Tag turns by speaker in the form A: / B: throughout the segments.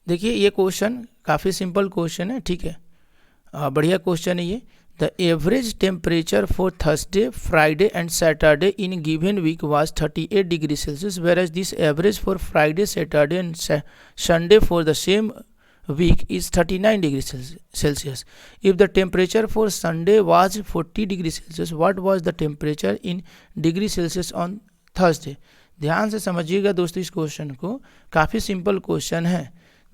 A: देखिए ये क्वेश्चन काफ़ी सिंपल क्वेश्चन है, ठीक है, बढ़िया क्वेश्चन है ये। The average temperature for Thursday, Friday and Saturday in given week was 38 degree Celsius, whereas this average for Friday, Saturday and Sunday for the same week is 39 degrees Celsius. If the temperature for Sunday was 40 degrees Celsius, what was the temperature in degree Celsius on Thursday? ध्यान से समझिएगा दोस्तों इस question को, काफ़ी simple question है।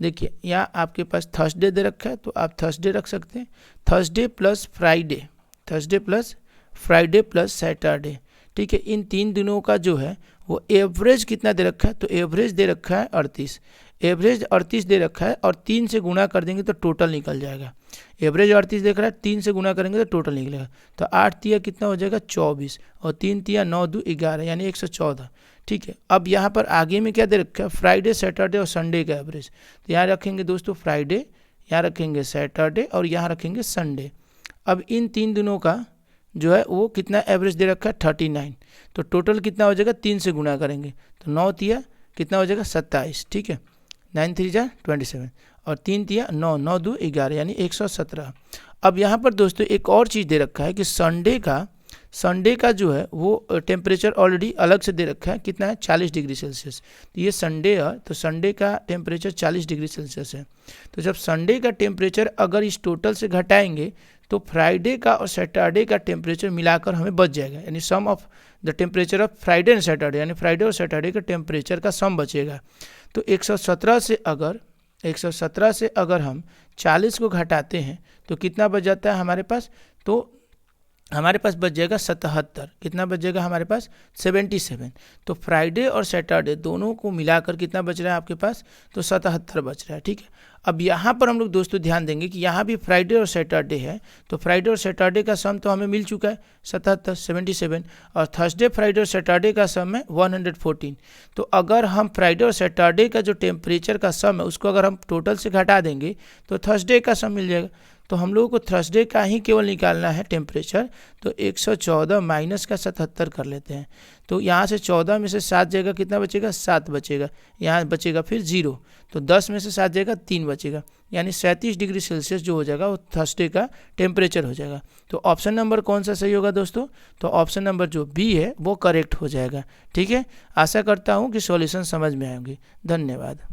A: देखिए यहाँ आपके पास थर्सडे दे रखा है तो आप थर्सडे रख सकते हैं, Thursday plus Friday, Thursday plus Friday plus Saturday, ठीक है। इन 3 दिनों का जो है वो एवरेज कितना दे रखा है, तो एवरेज दे रखा है 38, एवरेज 38 दे रखा है और 3 से गुणा कर देंगे तो टोटल निकल जाएगा। एवरेज 38 देख रहा है, 3 से गुणा करेंगे तो टोटल निकलेगा। तो 8 तिया कितना हो जाएगा 24 और 3 तिया 9 2 11 यानी 114, ठीक है। अब यहाँ पर आगे में क्या दे रखा है, फ्राइडे, सैटरडे और संडे का एवरेज। तो यहाँ रखेंगे दोस्तों फ्राइडे, यहाँ रखेंगे सैटरडे और यहाँ रखेंगे संडे। अब इन 3 दिनों का जो है वो कितना एवरेज दे रखा है 39, तो टोटल कितना हो जाएगा 3 से गुणा करेंगे तो 9 तिया कितना हो जाएगा 27, ठीक है, 9 3 जा 27 और 3 तिया 9 9 2 11 यानी 117। अब यहाँ पर दोस्तों एक और चीज़ दे रखा है कि संडे का जो है वो टेम्परेचर ऑलरेडी अलग से दे रखा है, कितना है 40 डिग्री सेल्सियस। तो ये संडे है तो संडे का टेम्परेचर 40 डिग्री सेल्सियस है। तो जब संडे का टेम्परेचर अगर इस टोटल से घटाएंगे तो फ्राइडे का और सैटरडे का टेम्परेचर मिलाकर हमें बच जाएगा, यानी sum of the temperature of Friday and Saturday, यानी फ्राइडे और सैटरडे के टेम्परेचर का सम बचेगा। तो 117 से अगर हम 40 को घटाते हैं तो कितना बच जाता है हमारे पास, तो हमारे पास बच जाएगा 77, कितना बच जाएगा हमारे पास 77। तो फ्राइडे और सैटरडे दोनों को मिलाकर कितना बच रहा है आपके पास, तो 77 बच रहा है, ठीक है। अब यहाँ पर हम लोग दोस्तों ध्यान देंगे कि यहाँ भी फ्राइडे और सैटरडे है, तो फ्राइडे और सैटरडे का सम तो हमें मिल चुका है 77 और थर्सडे, फ्राइडे और सैटरडे का सम है 114। तो अगर हम फ्राइडे और सैटरडे का जो टेम्परेचर का सम है उसको अगर हम टोटल से घटा देंगे तो थर्सडे का सम मिल जाएगा। तो हम लोगों को थर्सडे का ही केवल निकालना है टेम्परेचर, तो 114 माइनस का 77 कर लेते हैं। तो यहाँ से 14 में से 7 जाएगा, कितना बचेगा 7 बचेगा, यहाँ बचेगा फिर 0, तो 10 में से 7 जाएगा 3 बचेगा, यानी 37 डिग्री सेल्सियस जो हो जाएगा वो थर्सडे का टेम्परेचर हो जाएगा। तो ऑप्शन नंबर कौन सा सही होगा दोस्तों, तो ऑप्शन नंबर जो बी है वो करेक्ट हो जाएगा, ठीक है। आशा करता हूँ कि सॉल्यूशन समझ में आएंगे। धन्यवाद।